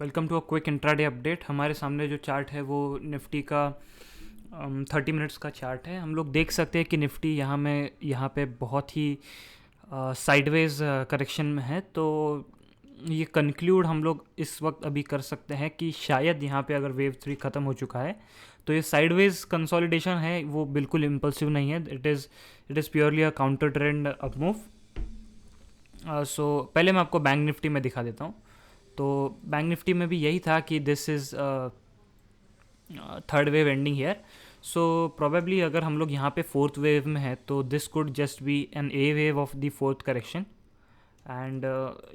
Welcome to a quick intraday update. हमारे सामने जो चार्ट है वो निफ्टी का 30 मिनट्स का चार्ट है। हम लोग देख सकते हैं कि निफ्टी यहाँ पे बहुत ही साइडवेज करेक्शन में है। तो ये कंक्लूड हम लोग इस वक्त अभी कर सकते हैं कि शायद यहाँ पे अगर वेव 3 ख़त्म हो चुका है तो ये साइडवेज कंसोलिडेशन है, वो बिल्कुल इम्पल्सिव नहीं है। It is purely a counter trend up move. So पहले मैं आपको बैंक निफ्टी में दिखा देता हूँ। तो बैंक निफ्टी में भी यही था कि this is third wave ending here. So probably अगर हम लोग यहाँ पे फोर्थ वेव में है तो this could just be an a wave of the fourth correction. And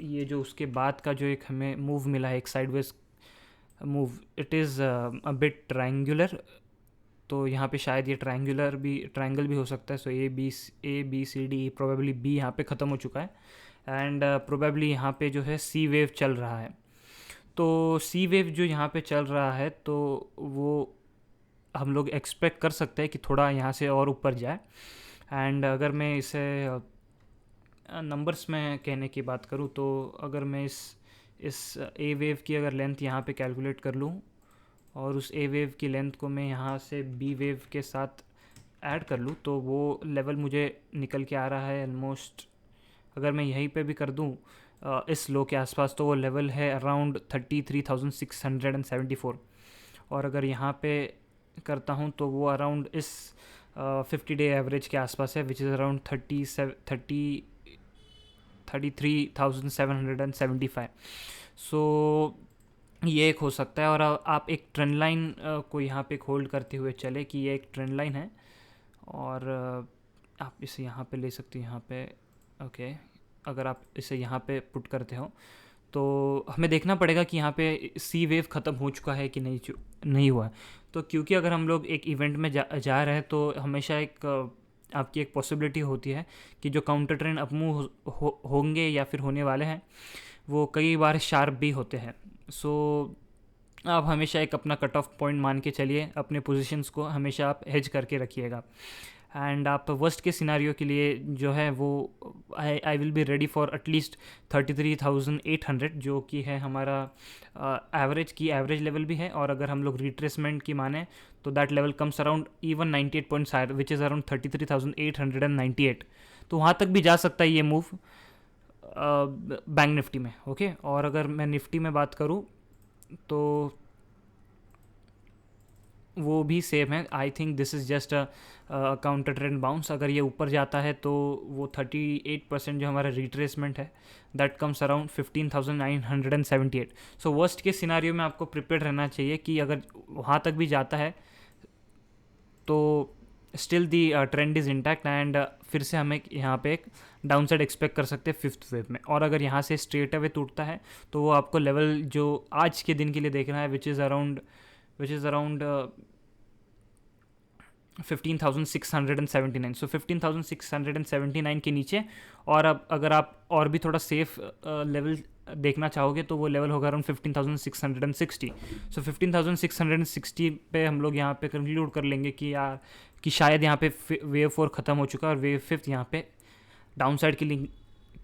ये जो उसके बाद का जो एक हमें मूव मिला है, एक sideways move, it is a bit triangular. तो यहाँ पे शायद ये ट्रायंगल भी हो सकता है। So A B C D, probably B यहाँ पे ख़त्म हो चुका है। एंड प्रोबेबली यहाँ पे जो है सी वेव चल रहा है। तो सी वेव जो यहाँ पे चल रहा है तो वो हम लोग एक्सपेक्ट कर सकते हैं कि थोड़ा यहाँ से और ऊपर जाए। एंड अगर मैं इसे नंबर्स में कहने की बात करूँ तो अगर मैं इस ए वेव की अगर लेंथ यहाँ पे कैलकुलेट कर लूँ और उस ए वेव की लेंथ को मैं यहाँ से बी वेव के साथ ऐड कर लूँ तो वो लेवल मुझे निकल के आ रहा है ऑलमोस्ट। अगर मैं यहीं पे भी कर दूँ इस लो के आसपास तो वो लेवल है अराउंड 33,674। और अगर यहाँ पे करता हूँ तो वो अराउंड इस 50 डे एवरेज के आसपास है, विच इज़ अराउंड 33,775। सो ये एक हो सकता है। और आप एक ट्रेंड लाइन को यहाँ पे होल्ड करते हुए चले कि ये एक ट्रेंड लाइन है। और आप इसे यहाँ पे ले सकते हो, यहाँ पे ओके। अगर आप इसे यहाँ पे पुट करते हो तो हमें देखना पड़ेगा कि यहाँ पे सी वेव ख़त्म हो चुका है कि नहीं हुआ है। तो क्योंकि अगर हम लोग एक इवेंट में जा रहे हैं तो हमेशा एक आपकी एक पॉसिबिलिटी होती है कि जो काउंटर ट्रेंड अपमूव होंगे या फिर होने वाले हैं वो कई बार शार्प भी होते हैं। सो आप हमेशा एक अपना कट ऑफ पॉइंट मान के चलिए, अपने पोजीशंस को हमेशा आप हेज करके रखिएगा। एंड आप वर्स्ट के सिनारियो के लिए जो है वो I will be ready for at least 33,800, जो कि है हमारा एवरेज लेवल भी है। और अगर हम लोग रिट्रेसमेंट की माने तो that level comes around even 98 points higher, which is around 33,898। तो वहाँ तक भी जा सकता है ये मूव बैंक निफ्टी में। ओके और अगर मैं निफ्टी में बात करूँ तो वो भी सेम है। I think this is just a counter trend bounce. अगर ये ऊपर जाता है तो वो 38% जो हमारा रिट्रेसमेंट है that comes around 15,978। So worst के सिनारियो में आपको प्रिपेयर रहना चाहिए कि अगर वहाँ तक भी जाता है तो still the trend is intact. And फिर से हमें यहाँ पे एक डाउन साइड एक्सपेक्ट कर सकते हैं फिफ्थ वेव में। और अगर यहाँ से स्ट्रेट अवे टूटता है तो वो आपको लेवल जो आज के दिन के लिए देखना है विच इज़ अराउंड 15,679। सो 15,679 के नीचे। और अब अगर आप और भी थोड़ा सेफ लेवल देखना चाहोगे तो वो लेवल होगा अराउंड 15,660। सो 15,660 पे हम लोग यहाँ पे कंक्लूड कर लेंगे कि यार कि शायद यहाँ पे वेव 4 ख़त्म हो चुका है और वेव 5 यहाँ पे डाउन साइड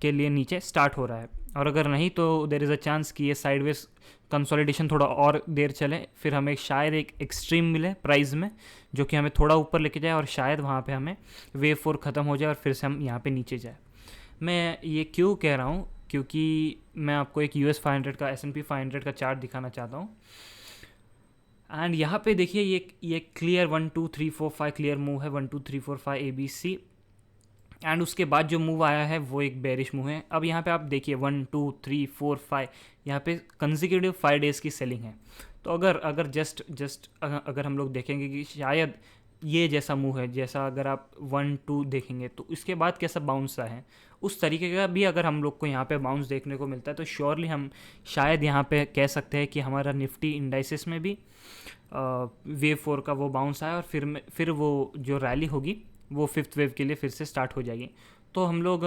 के लिए नीचे स्टार्ट हो रहा है। और अगर नहीं तो देर इज़ अ चांस कि ये साइडवेज कंसोलिडेशन थोड़ा और देर चले, फिर हमें शायद एक एक्सट्रीम मिले प्राइस में जो कि हमें थोड़ा ऊपर लेके जाए और शायद वहाँ पे हमें वेव 4 ख़त्म हो जाए और फिर से हम यहाँ पे नीचे जाए। मैं ये क्यों कह रहा हूँ क्योंकि मैं आपको एक US 500 का S&P 500 का चार्ट दिखाना चाहता हूँ। एंड यहाँ पे देखिए ये क्लियर 1 2 3 4 5 क्लियर मूव है, 1 2 3 4 5 ABC। एंड उसके बाद जो मूव आया है वो एक बेरिश मूव है। अब यहाँ पे आप देखिए 1 2 3 4 5 यहाँ पे कंजिक्यूटिव 5 डेज़ की सेलिंग है। तो अगर जस्ट अगर हम लोग देखेंगे कि शायद ये जैसा मूव है, जैसा अगर आप 1 2 देखेंगे तो इसके बाद कैसा बाउंस है उस तरीके का भी अगर हम लोग को यहाँ पे बाउंस देखने को मिलता है तो श्योरली हम शायद यहाँ पे कह सकते हैं कि हमारा निफ्टी इंडाइसिस में भी वेव 4 का वो बाउंस आया और फिर वो जो रैली होगी वो फिफ्थ वेव के लिए फिर से स्टार्ट हो जाएगी। तो हम लोग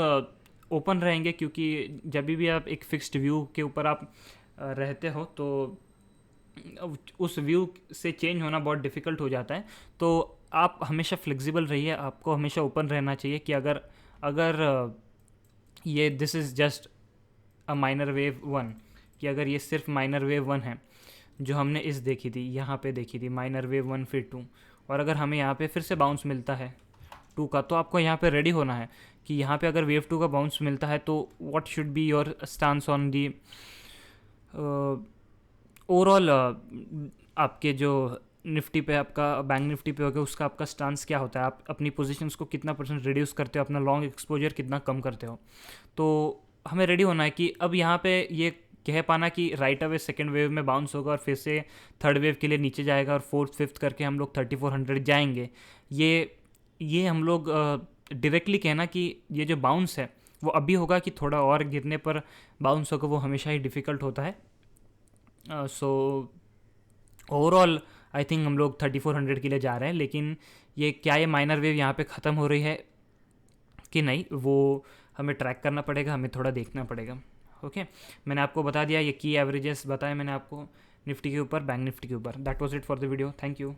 ओपन रहेंगे क्योंकि जब भी आप एक फिक्स्ड व्यू के ऊपर आप रहते हो तो उस व्यू से चेंज होना बहुत डिफ़िकल्ट हो जाता है। तो आप हमेशा फ्लेक्सिबल रहिए, आपको हमेशा ओपन रहना चाहिए कि अगर ये this is just a minor wave 1 कि अगर ये सिर्फ माइनर वेव 1 है जो हमने इस देखी थी, यहाँ पे देखी थी माइनर वेव 1 फिर 2, और अगर हमें यहाँ पे फिर से बाउंस मिलता है 2 का, तो आपको यहाँ पे रेडी होना है कि यहाँ पे अगर वेव 2 का बाउंस मिलता है तो what should be your stance on the overall आपके जो निफ्टी पे, आपका बैंक निफ्टी पे होगा, उसका आपका स्टांस क्या होता है, आप अपनी पोजीशंस को कितना % रिड्यूस करते हो, अपना लॉन्ग एक्सपोजर कितना कम करते हो। तो हमें रेडी होना है कि अब यहाँ पे ये कह पाना कि राइट अवे सेकेंड वेव में बाउंस होगा और फिर से थर्ड वेव के लिए नीचे जाएगा और फोर्थ फिफ्थ करके हम लोग 3400 जाएंगे, ये हम लोग डायरेक्टली कहना कि ये जो बाउंस है वो अभी होगा कि थोड़ा और गिरने पर बाउंस होगा, वो हमेशा ही डिफ़िकल्ट होता है। सो ओवरऑल आई थिंक हम लोग 3400 के लिए जा रहे हैं, लेकिन ये क्या ये माइनर वेव यहाँ पे ख़त्म हो रही है कि नहीं, वो हमें ट्रैक करना पड़ेगा, हमें थोड़ा देखना पड़ेगा। ओके, मैंने आपको बता दिया, ये की एवरेजेस बताए मैंने आपको निफ्टी के ऊपर, बैंक निफ्टी के ऊपर। That was it for the video, thank you.